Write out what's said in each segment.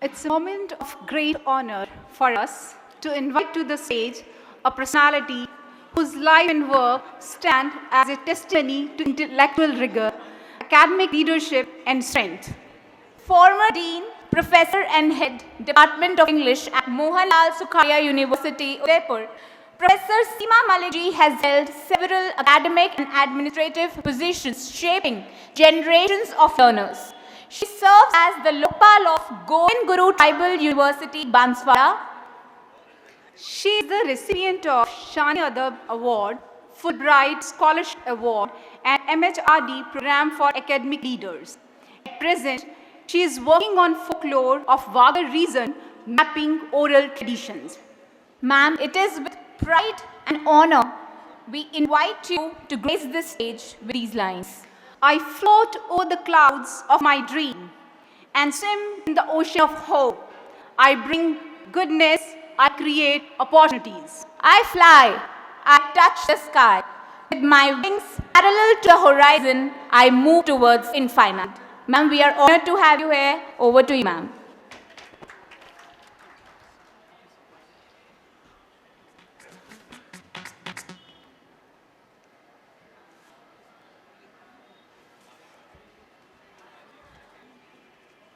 It's a moment of great honor for us to invite to the stage a personality whose life and work stand as a testimony to intellectual rigor, academic leadership, and strength. Former Dean, Professor and Head, Department of English at Mohanlal Sukharia University, Udaipur, Professor Seema Malikji has held several academic and administrative positions shaping generations of learners. She serves as the Lokpal of Govind Guru Tribal University, Banswara. She is the recipient of Shani Adab Award, Fulbright Scholarship Award, and MHRD Program for Academic Leaders. At present, she is working on folklore of Vagar region, mapping oral traditions. Ma'am, it is with pride and honor we invite you to grace the stage with these lines. I float over the clouds of my dream and swim in the ocean of hope. I bring goodness, I create opportunities. I fly, I touch the sky. With my wings parallel to the horizon, I move towards infinite. Ma'am, we are honored to have you here. Over to you, ma'am.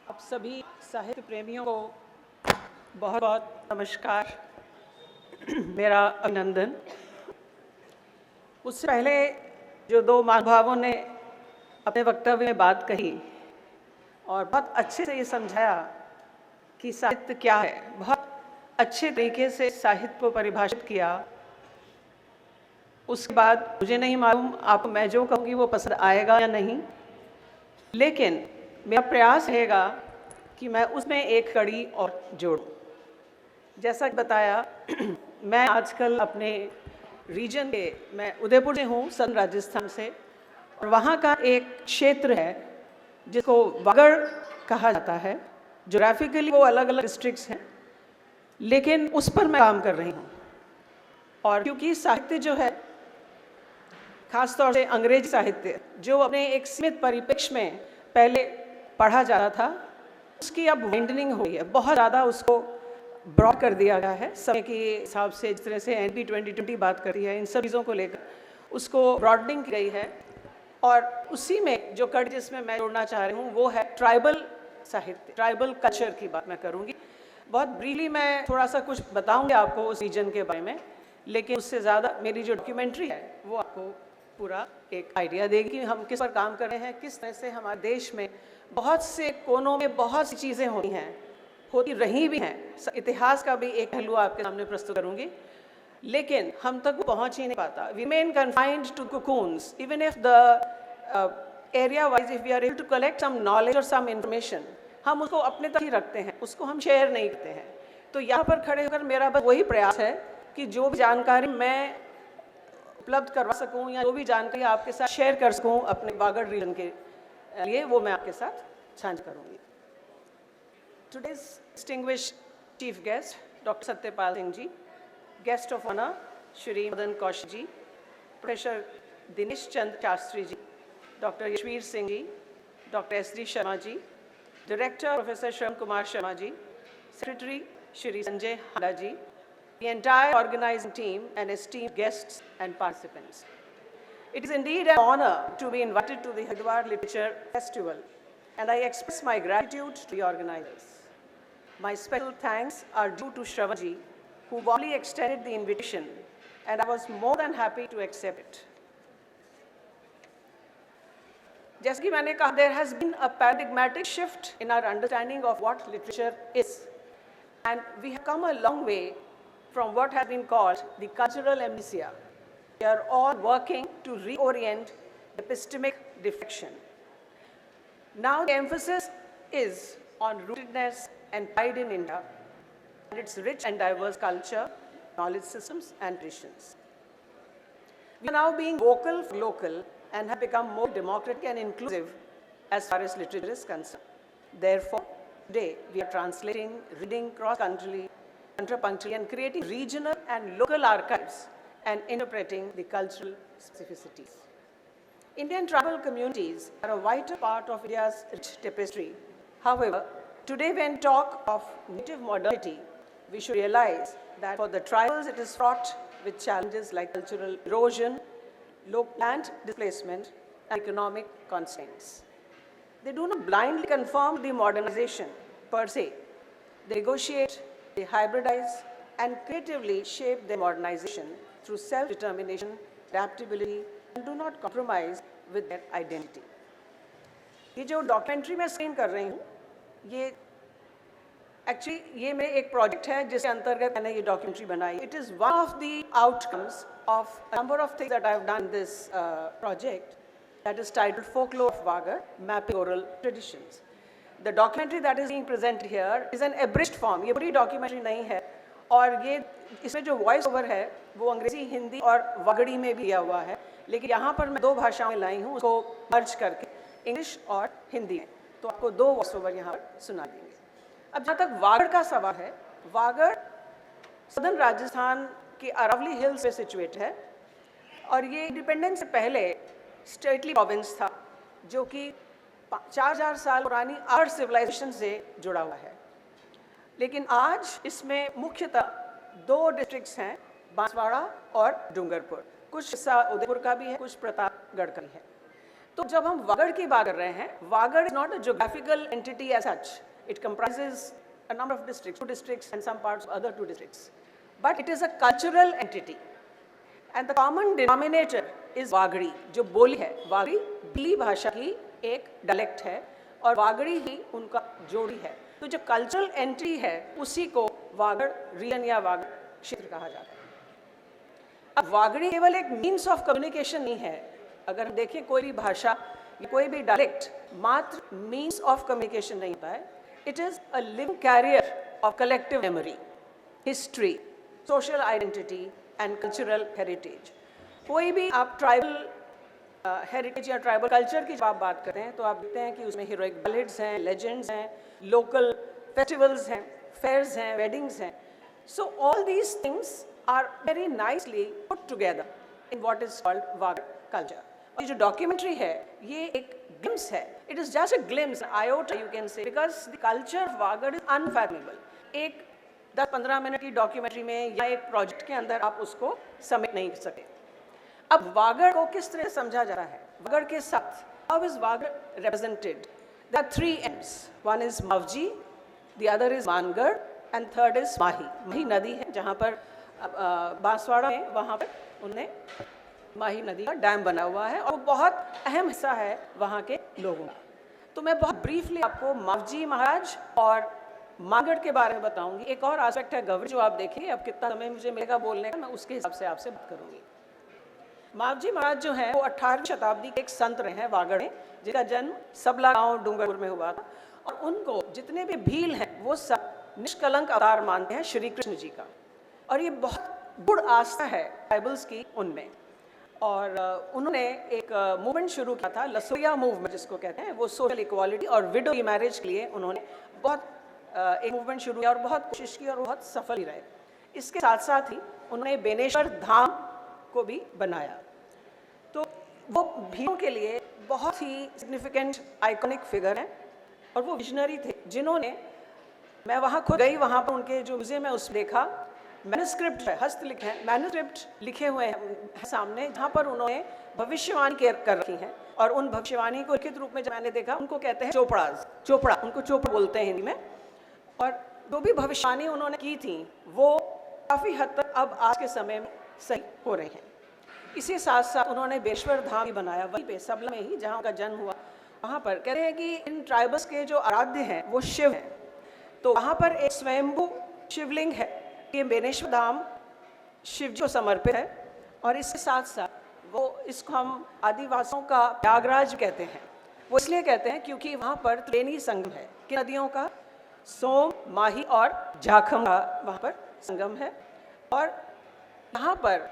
आप सभी साहित्य प्रेमियों को बहुत बहुत नमस्कार, मेरा अभिनंदन। उससे पहले जो दो महानुभावों ने अपने वक्तव्य में बात कही और बहुत अच्छे से ये समझाया कि साहित्य क्या है, बहुत अच्छे तरीके से साहित्य को परिभाषित किया। उसके बाद मुझे नहीं मालूम आपको मैं जो कहूँगी वो पसंद आएगा या नहीं, लेकिन मेरा प्रयास रहेगा कि मैं उसमें एक कड़ी और जोड़ूं। जैसा कि बताया मैं आजकल अपने रीजन के, मैं उदयपुर से हूँ, सन राजस्थान से, और वहाँ का एक क्षेत्र है जिसको वागड़ कहा जाता है। जोग्राफिकली वो अलग अलग डिस्ट्रिक्ट्स हैं, लेकिन उस पर मैं काम कर रही हूँ। और क्योंकि साहित्य जो है, ख़ास तौर से अंग्रेजी साहित्य जो अपने एक सीमित परिप्रेक्ष्य में पहले पढ़ा जाता था, उसकी अब वाइंडनिंग हो गई है, बहुत ज़्यादा उसको ब्रॉड कर दिया गया है। समय के हिसाब से जिस तरह से NP 2020 बात करती है, इन सब चीज़ों को लेकर उसको ब्रॉडनिंग की गई है। और उसी में जो कड़ी जिसमें मैं जोड़ना चाह रही हूँ वो है ट्राइबल साहित्य, ट्राइबल कल्चर की बात मैं करूँगी। बहुत ब्रीफली मैं थोड़ा सा कुछ बताऊँगी आपको उस रीजन के बारे में, लेकिन उससे ज़्यादा मेरी जो डॉक्यूमेंट्री है वो आपको पूरा एक आइडिया देगी कि हम किस पर काम कर रहे हैं, किस तरह से हमारे देश में बहुत से कोनों में बहुत सी चीज़ें होती रही भी हैं। इतिहास का भी एक पहलू आपके सामने प्रस्तुत करूंगी, लेकिन हम तक वो पहुंच ही नहीं पाता। We men confined to cocoons, even if the area wise if we are able to collect some knowledge or some information, हम उसको अपने तक ही रखते हैं, उसको हम शेयर नहीं करते हैं। तो यहाँ पर खड़े होकर मेरा बस वही प्रयास है कि जो भी जानकारी मैं उपलब्ध करवा सकूँ या जो भी जानकारी आपके साथ शेयर कर सकूँ अपने वागड़ रीजन के लिए, वो मैं आपके साथ साझा करूँगी। Today's distinguished chief guest, Dr. Satyapal Singh ji, guest of honor, Shri Madan Kaushik ji, Professor Dinesh Chand Shastri ji, Dr. Yashveer Singh ji, Dr. S.D. Sharma ji, Director Professor Shram Kumar Sharma ji, Secretary Shri Sanjay Handa ji, the entire organizing team and esteemed guests and participants. It is indeed an honor to be invited to the Haridwar Literature Festival, and I express my gratitude to the organizers. My special thanks are due to Shravan ji, who warmly extended the invitation, and I was more than happy to accept it. जैसे कि मैंने कहा, there has been a paradigmatic shift in our understanding of what literature is, and we have come a long way from what has been called the cultural amnesia. We are all working to reorient epistemic deflection. Now the emphasis is on rootedness and pride in India and its rich and diverse culture, knowledge systems, and traditions. We are now being vocal for local and have become more democratic and inclusive as far as literature is concerned. Therefore, today we are translating, reading cross-country, contrapunctually, and creating regional and local archives and interpreting the cultural specificities. Indian tribal communities are a vital part of India's rich tapestry. However, Today, when talk of native modernity, we should realize that for the tribals it is fraught with challenges like cultural erosion, low land displacement, and economic constraints. They do not blindly conform the modernization per se. They negotiate, they hybridize, and creatively shape their modernization through self-determination, adaptability, and do not compromise with their identity. ये जो documentary मैं screen कर रही हूँ, ये actually ये मेरे एक प्रोजेक्ट है जिसके अंतर्गत मैंने ये डॉक्यूमेंट्री बनाई. It is one of the outcomes of number of things that I have done this project that is titled Folklore of Wagar, Mapping Oral Traditions. The documentary that is being presented here is an abridged form. ये पूरी documentary नहीं है और ये इसमें जो voice over है वो अंग्रेजी, हिंदी और वागड़ी में भी दिया हुआ है, लेकिन यहाँ पर मैं 2 भाषाओं में लाई हूँ, उसको मर्ज करके इंग्लिश और हिंदी में, तो आपको 2 वॉइस ओवर यहाँ पर सुना देंगे. अब जहाँ तक वागड़ का सवाल है, वागड़ सदर्न राजस्थान के अरावली हिल्स पे सिचुएट है और ये इंडिपेंडेंस से पहले स्टेटली प्रोविंस था जो कि 4000 साल पुरानी आर्ट सिविलाइजेशन से जुड़ा हुआ है. लेकिन आज इसमें मुख्यतः 2 डिस्ट्रिक्ट्स हैं, बांसवाड़ा और डूंगरपुर. कुछ हिस्सा उदयपुर का भी है, कुछ प्रतापगढ़ का भी है. तो जब हम वागड़ की बात कर रहे हैं, Vagad is not a geographical entity as such. It comprises a number of districts, 2 districts and some parts of other 2 districts. But it is a cultural entity. And the common denominator is Wagdi. जो बोली है, वागड़ी दिल्ली भाषा की एक dialect है और वागड़ी ही उनका जोड़ी है. तो जो कल्चरल एंट्री है उसी को वागड़ रीजन या वागड़ क्षेत्र कहा जाता है. अब वागड़ी केवल एक मीन्स ऑफ कम्युनिकेशन नहीं है. अगर हम देखें कोई भी भाषा या कोई भी डायलेक्ट मात्र मीन्स ऑफ कम्युनिकेशन नहीं होता है. It is a living carrier of collective memory, history, social identity and cultural heritage. कोई भी आप ट्राइबल हेरिटेज या ट्राइबल कल्चर की जब आप बात करते हैं तो आप देखते हैं कि उसमें हीरोइक बैलेड्स हैं, लेजेंड्स हैं, लोकल फेस्टिवल्स हैं, फेयर्स हैं, वेडिंग्स हैं. So all these things are very nicely put together in what is called Vagad culture. और ये जो डॉक्यूमेंट्री है ये एक ग्लिम्स है. It is just a glimpse, iota you can say, because the culture of Vagad is unfathomable. एक 10-15 minute की documentary में या एक प्रोजेक्ट के अंदर आप उसको समेट नहीं कर सके. अब वागड़ को किस तरह समझा जा रहा है, वागड़ के साथ how is Vagad represented? There are 3 M's. One is Mavji, the other is Mangarh and third is Mahi. Mahi नदी है जहाँ पर बांसवाड़ा में, वहाँ पर उन्हें माही नदी का डैम बना हुआ है और वो बहुत अहम हिस्सा है वहाँ के लोगों का. तो मैं बहुत ब्रीफली आपको मावजी महाराज और मानगढ़ के बारे में बताऊंगी. एक और एस्पेक्ट है गवरी, जो आप देखिए अब कितना समय मुझे मिलेगा बोलने का, मैं उसके हिसाब से आपसे बात करूंगी. मावजी महाराज जो हैं वो 18वीं शताब्दी के एक संत रहे हैं वागड़ में, जिनका जन्म सबला गांव डूंगरपुर में हुआ था. और उनको जितने भी भील हैं वो सब निष्कलंक अवतार मानते हैं श्री कृष्ण जी का. और ये बहुत गुड़ आस्था है ट्राइबल्स की उनमें. और उन्होंने एक मूवमेंट शुरू किया था, लसोया मूवमेंट जिसको कहते हैं. वो सोशल इक्वालिटी और विडो की मैरिज के लिए उन्होंने बहुत एक मूवमेंट शुरू किया और बहुत कोशिश की और बहुत सफल ही रहे. इसके साथ साथ ही उन्होंने बेनेश्वर धाम को भी बनाया. तो वो भीलों के लिए बहुत ही सिग्निफिकेंट आइकॉनिक फिगर हैं और वो विजनरी थे जिन्होंने, मैं वहाँ खुद गई, वहाँ पर उनके जो म्यूजियम है उसमें देखा, मैन्युस्क्रिप्ट है, हस्तलिखित है, मैन्युस्क्रिप्ट लिखे हुए हैं सामने, जहाँ पर उन्होंने भविष्यवाणी कर रखी हैं. और उन भविष्यवाणी को लिखित रूप में जब मैंने देखा, उनको कहते हैं चोपड़ा, उनको चोपड़ा बोलते हैं हिंदी में. और जो भी भविष्यवाणी उन्होंने की थी वो काफ़ी हद तक अब आज के समय में सही हो रहे हैं. इसी साथ साथ उन्होंने बेनेश्वर धाम भी बनाया वहीं पे सबला में ही जहाँ उनका जन्म हुआ. वहाँ पर कहते हैं कि इन ट्राइबल्स के जो आराध्य हैं वो शिव हैं. तो वहाँ पर एक स्वयंभू शिवलिंग है. ये बेनेश्वर धाम शिव जी को समर्पित है. और इसके साथ साथ वो, इसको हम आदिवासियों का प्रयागराज कहते हैं. वो इसलिए कहते हैं क्योंकि वहाँ पर त्रिवेणी संगम है कि नदियों का, सोम, माही और झाखम का वहाँ पर संगम है. और यहाँ पर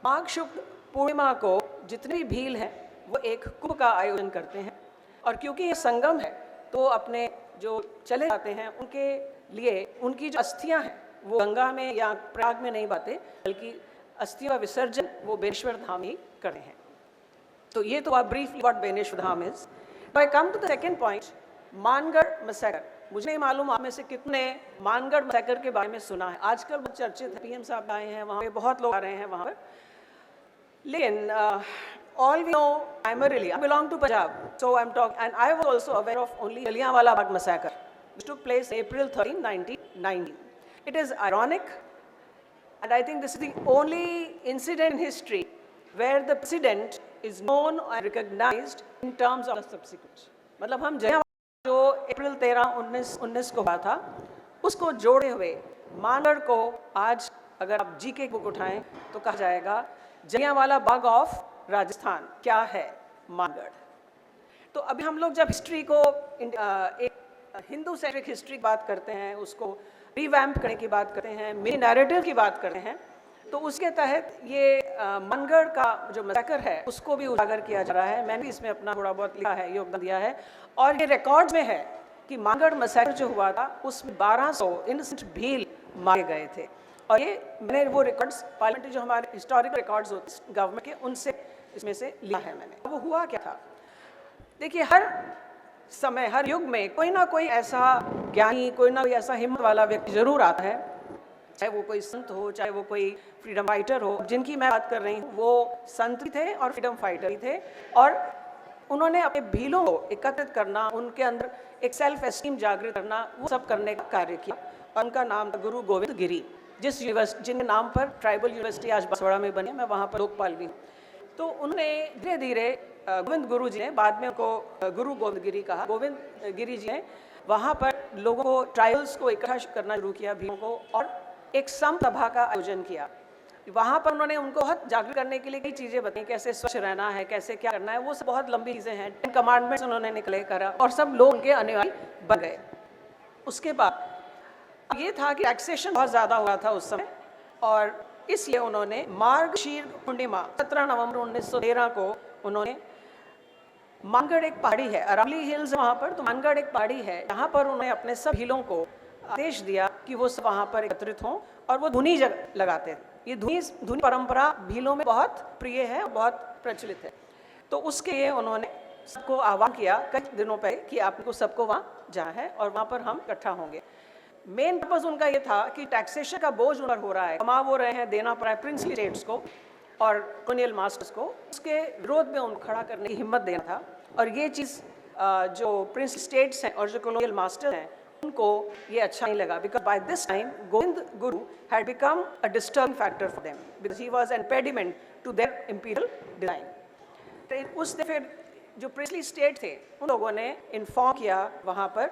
माघ शुक्ल पूर्णिमा को जितने भी भील हैं वो एक कुंभ का आयोजन करते हैं. और क्योंकि ये संगम है तो अपने जो चले जाते हैं उनके लिए उनकी जो अस्थियाँ हैं वो गंगा में या प्रयाग में नहीं बहते, बल्कि अस्थियों का विसर्जन वो बेनेश्वर धाम ही करते हैं. तो ये तो आप briefly what Beneshwar Dham is. I come to the second point, Mangarh massacre. मुझे नहीं मालूम आप में से कितने मानगढ़ मैसेकर के बारे में सुना है। आजकल बहुत चर्चित है, पीएम साहब आए हैं वहाँ पे, बहुत लोग आ रहे हैं वहाँ पर। लेकिन all we know primarily, I belong to Punjab, so I'm talking, and I was also aware of only Jallianwala Bagh massacre, which took place April 13, 1990. It is ironic, and I think this is the only incident in history where the president is known and recognized in terms of the subsequent. मतलब हम जलियांवाला जो अप्रैल 13, 19 को हुआ था, उसको जोड़े हुए मानगढ़ को आज अगर आप जीके बुक उठाएं तो कहा जाएगा जलियांवाला बाग ऑफ राजस्थान। क्या है मानगढ़? तो अभी हम लोग जब हिस्ट्री को एक हिंदू सेंट्रिक हिस्ट्री की बात करते हैं, उसको रिवैम्प करने की बात करते हैं, मेन नैरेटिव की बात करते हैं, तो उसके तहत ये मानगढ़ का जो मैसेकर है उसको भी उजागर किया जा रहा है। मैंने भी इसमें अपना थोड़ा बहुत लिखा है, योगदान दिया है, और ये रिकॉर्ड में है कि मानगढ़ मैसेकर जो हुआ था उसमें 1200 इनोसेंट भील मारे गए थे। और ये मैंने वो रिकॉर्ड्स पार्लियामेंट्री जो हमारे हिस्टोरिकल रिकॉर्ड्स होते हैं गवर्नमेंट के, उनसे इसमें से लिया है मैंने। वो हुआ क्या था? देखिए, हर समय हर युग में कोई ना कोई ऐसा ज्ञानी, कोई ना कोई ऐसा हिम्मत वाला व्यक्ति जरूर आता है, चाहे वो कोई संत हो, चाहे वो कोई फ्रीडम फाइटर हो। जिनकी मैं बात कर रही हूँ वो संत भी थे और फ्रीडम फाइटर भी थे, और उन्होंने अपने भीलों को एकत्रित करना, उनके अंदर एक सेल्फ एस्टीम जागृत करना, वो सब करने का कार्य किया। और उनका नाम था गुरु गोविंद गिरी, जिनके नाम पर ट्राइबल यूनिवर्सिटी आज बांसवाड़ा में बनी। मैं वहाँ पर लोकपाल भी हूँ। तो उन्होंने धीरे धीरे गोविंद गुरु जी ने, बाद में उनको गुरु गोविंद गिरी कहा, गोविंद गिरी जी ने वहाँ पर लोगों को, ट्राइबल्स को इकट्ठा करना शुरू किया, भीलों को, और एक सम सभा का आयोजन किया। वहाँ पर उन्होंने उनको बहुत जागरूक करने के लिए कई चीज़ें बताई, कैसे स्वच्छ रहना है, कैसे क्या करना है, वो सब बहुत लंबी चीज़ें हैं। 10 कमांडमेंट्स उन्होंने निकले करा, और सब लोग उनके अनुयायी बन गए। उसके बाद ये था कि टैक्सेशन बहुत ज़्यादा हुआ था उस समय, और इसलिए उन्होंने मार्गशीर पूर्णिमा 17 नवंबर 1913 को उन्होंने मानगढ़, एक पहाड़ी है, अरावली हिल्स वहाँ पर, तो मानगढ़ एक पहाड़ी है, जहाँ पर उन्होंने अपने सब भीलों को आदेश दिया कि वो सब वहाँ पर एकत्रित हों और वो धुनी लगाते थे। ये धुनी परंपरा भीलों में बहुत प्रिय है, बहुत प्रचलित है। तो उसके लिए उन्होंने सबको आह्वान किया कई दिनों पहले कि आपको सबको वहाँ जाना है और वहाँ पर हम इकट्ठा होंगे। मेन पर्पज उनका ये था कि टैक्सेशन का बोझ उन पर हो रहा है, कमा वो रहे हैं, देना पड़ा है प्रिंसली स्टेट्स को और कॉलोनियल मास्टर्स को, उसके विरोध में उनको खड़ा करने की हिम्मत देना था। और ये चीज़ जो प्रिंस स्टेट्स हैं और जो कॉलोनियल मास्टर्स हैं उनको ये अच्छा नहीं लगा, because by this time Govind Guru had become a disturbing factor for them, because he was an impediment to their imperial design. उसने फिर जो प्रिंसली स्टेट थे उन लोगों ने इन्फॉर्म किया वहाँ पर,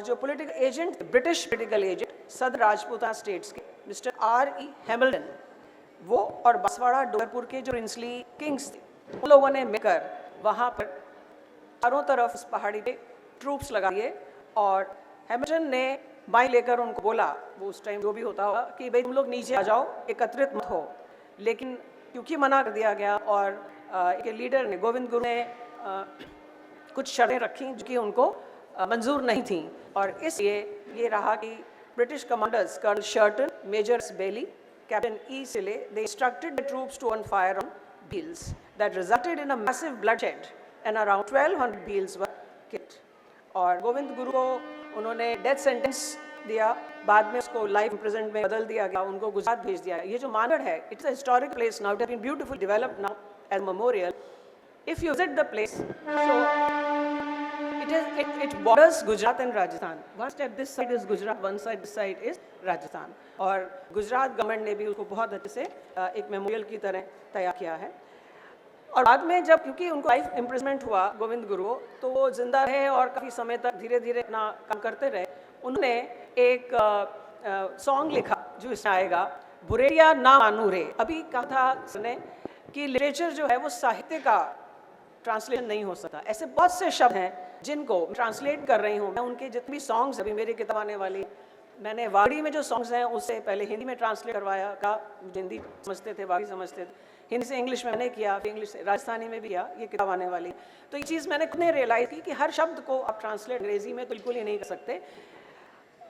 जो political agent, British political agent सदर राजपूता स्टेट्स के मिस्टर R.E. हैमिल्टन, वो और बांसवाड़ा डूंगरपुर के जो प्रिंसली किंग्स थे, उन लोगों ने मिलकर वहाँ पर चारों तरफ उस पहाड़ी पे ट्रूप्स लगा दिए। और हैमिल्टन ने बाइक लेकर उनको बोला, वो उस टाइम जो भी होता होगा, कि भाई तुम लोग नीचे आ जाओ, एकत्रित मत हो। लेकिन क्योंकि मना कर दिया गया और एक लीडर ने, गोविंद गुरु ने कुछ शर्तें रखी जो कि उनको मंजूर नहीं थी, और इसलिए ये रहा कि ब्रिटिश कमांडर्स कर्नल शर्टन, major Bailey, captain E. Sille, they instructed the troops to open fire on Bheels. That resulted in a massive bloodshed and around 1200 Bheels were killed. और गोविंद गुरु को उन्होंने डेथ सेंटेंस दिया, बाद में उसको लाइफ इम्प्रिजनमेंट में बदल दिया गया, उनको गुजरात भेज दिया गया। ये जो मानगढ़ है, it's a historic place now, it has been beautiful developed now as memorial. If you visit the place, so it borders Gujarat and Rajasthan. One step this side is Gujarat, one side this side is Rajasthan. और Gujarat government ने भी उसको बहुत अच्छे से एक memorial की तरह तैयार किया है। और बाद में जब, क्योंकि उनको लाइफ इम्प्रिजनमेंट हुआ गोविंद गुरु, तो वो जिंदा रहे और काफ़ी समय तक धीरे धीरे अपना काम करते रहे। उन्होंने एक सॉन्ग लिखा जो इसमें आएगा, बुरेया ना मानू रे। अभी कहा था उसने कि लिटरेचर जो है वो साहित्य का ट्रांसलेशन नहीं हो सकता। ऐसे बहुत से शब्द हैं जिनको ट्रांसलेट कर रही हूँ मैं, उनके जितने भी सॉन्ग्स अभी मेरी किताब आने वाली, मैंने वागड़ी में जो सॉन्ग्स हैं उससे पहले हिंदी में ट्रांसलेट करवाया, का हिंदी समझते थे, वागड़ी समझते थे, हिंदी से इंग्लिश में मैंने किया, फिर इंग्लिश से राजस्थानी में भी किया, ये किताब आने वाली। तो ये चीज़ मैंने खुद ने रियलाइज़ की कि हर शब्द को आप ट्रांसलेट अंग्रेजी में बिल्कुल ही नहीं कर सकते।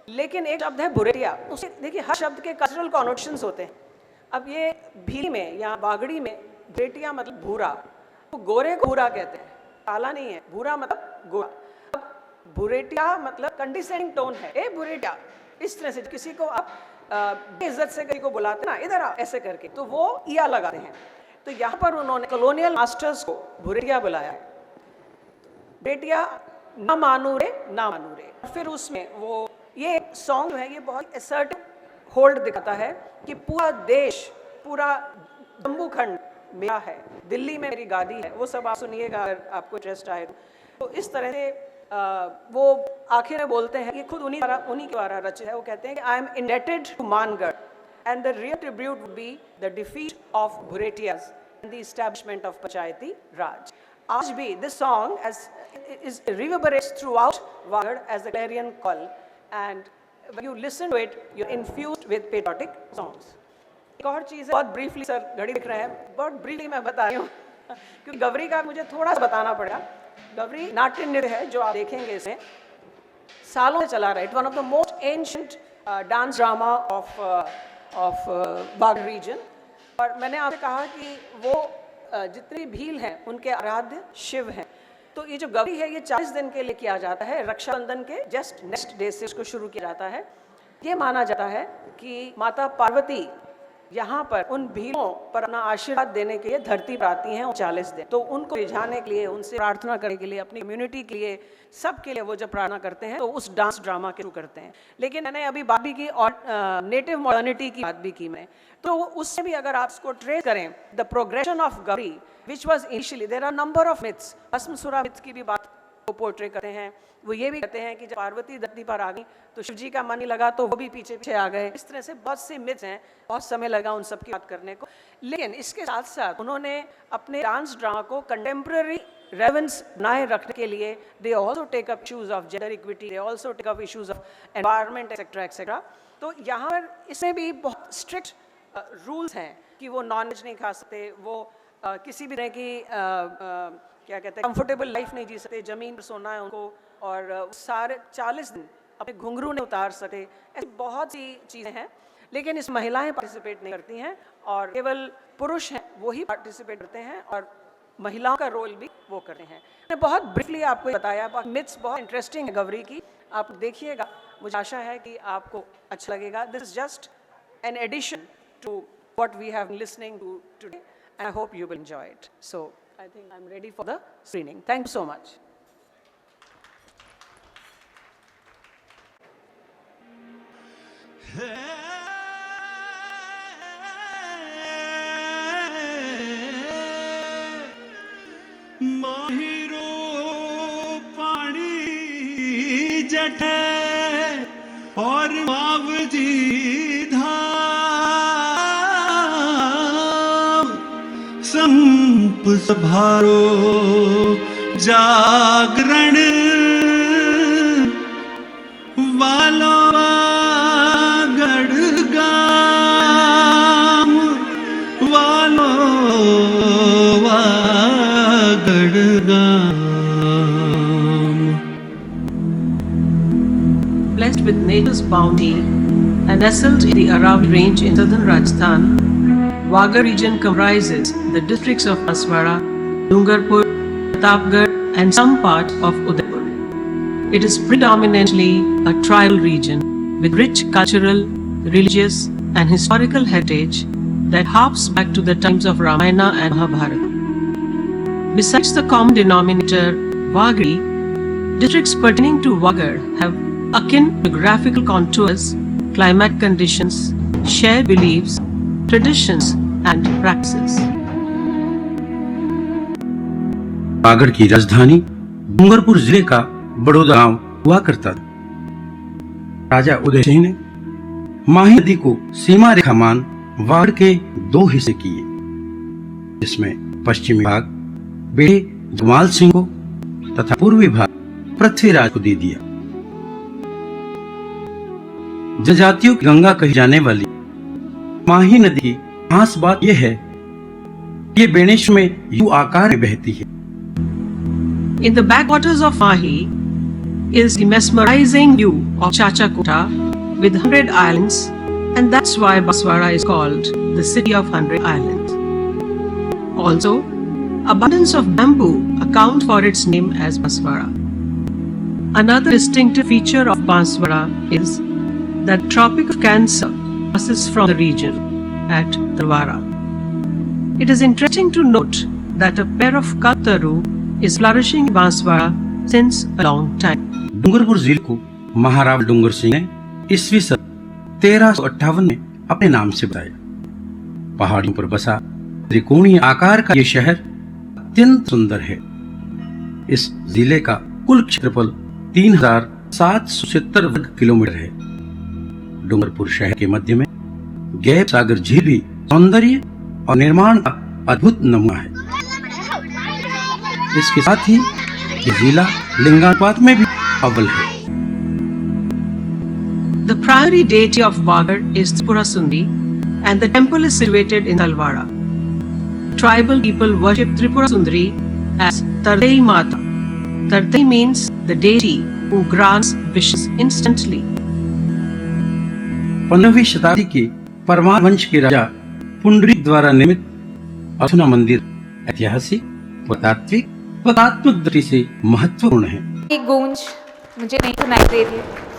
लेकिन एक शब्द है बुरेटिया, उसे देखिए हर शब्द के कल्चरल कॉनोटेशंस होते हैं। अब ये भीली में या वागड़ी में बुरेटिया मतलब भूरा, तो गोरे को भूरा कहते हैं, काला नहीं है, भूरा मतलब गोरा। अब बुरेटिया मतलब कंडिसेंडिंग टोन है, ए बुरेटिया, इस तरह से किसी को आप बेइज्जत से किसी को बुलाते ना, इधर आ, ऐसे करके, तो वो या लगाते हैं। तो यहाँ पर उन्होंने कॉलोनियल मास्टर्स को बुरेटिया बुलाया है, बुरेटिया ना मानू रे ना मानू रे। फिर उसमें वो ये सॉन्ग जो है ये बहुत असर्टिव होल्ड दिखाता है कि पूरा देश, पूरा जम्मू खंड मेरा है, दिल्ली में मेरी गादी है, वो सब आप सुनिएगा अगर आपको इंटरेस्ट आए तो। इस तरह से वो आखिर में बोलते हैं कि खुद उन्हीं के द्वारा रचित है। वो कहते हैं कि I am indebted to Mangarh and the real tribute would be the defeat of Bhuretiyas and the establishment of Panchayati Raj. आज भी this song is reverberates throughout Wagad as the clarion call, and when you listen to it, you're infused with patriotic songs. एक और चीज़ है, बहुत briefly sir घड़ी दिख रहे हैं, बहुत ब्रीफली मैं बता रही हूँ क्योंकि गवरी का मुझे थोड़ा सा बताना पड़ेगा। गवरी नाट्य नृत्य है जो आप देखेंगे इसमें सालों से चला रहा है। It one of the most ancient dance drama of Vagad region. और मैंने आपसे कहा कि वो जितनी भील हैं उनके आराध्य शिव हैं। तो ये जो गवरी है ये 40 दिन के लिए किया जाता है, रक्षाबंधन के जस्ट नेक्स्ट डे से इसको शुरू किया जाता है। ये माना जाता है कि माता पार्वती यहाँ पर उन भीलों पर अपना आशीर्वाद देने के लिए धरती पर आती हैं 40 दिन। तो उनको रिझाने के लिए, उनसे प्रार्थना करने के लिए, अपनी कम्युनिटी के लिए, सब के लिए वो जब प्रार्थना करते हैं तो उस डांस ड्रामा के शुरू करते हैं। लेकिन मैंने अभी बात भी की और नेटिव मॉडर्निटी की बात भी की मैं, तो उससे भी अगर आप इसको ट्रेस करें the progression of Gavari which was initially, there are number of myths, Bhasmasur myth की भी बात को पोर्ट्रे करते हैं। वो ये भी कहते हैं कि जब पार्वती धरती पर आ गई तो शिव जी का मन नहीं लगा तो वो भी पीछे पीछे आ गए। इस तरह से बहुत से मिथ्स हैं, बहुत समय लगा उन सब की बात करने को। लेकिन इसके साथ साथ उन्होंने अपने डांस ड्रामा को कंटेम्प्रेरी रेलेवेंस बनाए रखने के लिए they also take up issues of gender equity, they also take up issues of environment etcetera etcetera. तो यहाँ पर इसमें भी बहुत स्ट्रिक्ट रूल्स हैं कि वो नॉनवेज नहीं खा सकते, वो किसी भी तरह की क्या कहते हैं कंफर्टेबल लाइफ नहीं जी सकते, ज़मीन पर सोना है उनको, और सारे 40 दिन अपने घुंघरू नहीं उतार सकते। ऐसी बहुत सी चीज़ें हैं। लेकिन इस महिलाएं पार्टिसिपेट नहीं करती हैं और केवल पुरुष हैं वही पार्टिसिपेट करते हैं और महिलाओं का रोल भी वो करते हैं। मैंने बहुत ब्रीफली आपको बताया, मिथ्स बहुत इंटरेस्टिंग है गवरी की, आप देखिएगा, मुझे आशा है कि आपको अच्छा लगेगा। This is just an addition to what we have been listening to today, and I hope you will enjoy it. So I think I'm ready for the screening. Thank you so much. माहिरो पानी जट और Mavji sump सभारो जागरण वालो वागड़ गाम, वालो वागड़ गाम। Blessed with nature's bounty and nestled in the Aravalli range in southern Rajasthan, Wagad region comprises the districts of Banswara, Dungarpur, Pratapgarh and some parts of Udaipur. It is predominantly a tribal region with rich cultural, religious and historical heritage that harks back to the times of Ramayana and Mahabharata. Besides the common denominator Wagri, districts pertaining to Wagad have akin geographical contours, climatic conditions, shared beliefs, traditions and practices. Vagad की राजधानी डूंगरपुर जिले का बड़ौदा गांव हुआ करता था। राजा उदय सिंह ने माही नदी को सीमा रेखा मान वागड़ के 2 हिस्से किए, जिसमें पश्चिमी भाग बेटे जमाल सिंह को तथा पूर्वी भाग पृथ्वीराज को दे दिया। जनजातियों की गंगा कही जाने वाली माही नदी की खास बात यह है कि ये बेणेश्वर में यू आकार में बहती है। In the backwaters of Mahi is the mesmerizing view of Chachakota with 100 islands, and that's why Banswara is called the city of 100 islands. Also, abundance of bamboo account for its name as Banswara. Another distinctive feature of Banswara is that Tropic of Cancer passes from the region at Talwara. It is interesting to note that a pair of Kaltaru is flourishing in Banswara since a long time. Dungarpur जिले को महाराव डूंगर सिंह ने ईस्वी सन 1358 में अपने नाम से बताया। पहाड़ियों पर बसा त्रिकोणीय आकार का ये शहर अत्यंत सुंदर है। इस जिले का कुल क्षेत्रफल 3770 वर्ग किलोमीटर है। डूंगरपुर शहर के मध्य में गैप सागर झील भी सौंदर्य और निर्माण का अद्भुत नमूना है। इसके साथ ही ये जिला लिंगानुपात में भी अव्वल है। The primary deity of Bagar is Tripura Sundari and the temple is situated in Talwara. Tribal people worship Tripura Sundari as Tardei Mata. Tardei means the deity who grants wishes instantly. 15वीं शताब्दी के परमार वंश के राजा पुंडरीक द्वारा निर्मित अथुना मंदिर ऐतिहासिक, पुरातात्विक व तात्विक दृष्टि से महत्वपूर्ण है। एक गूंज मुझे नहीं सुनाई दे रही है।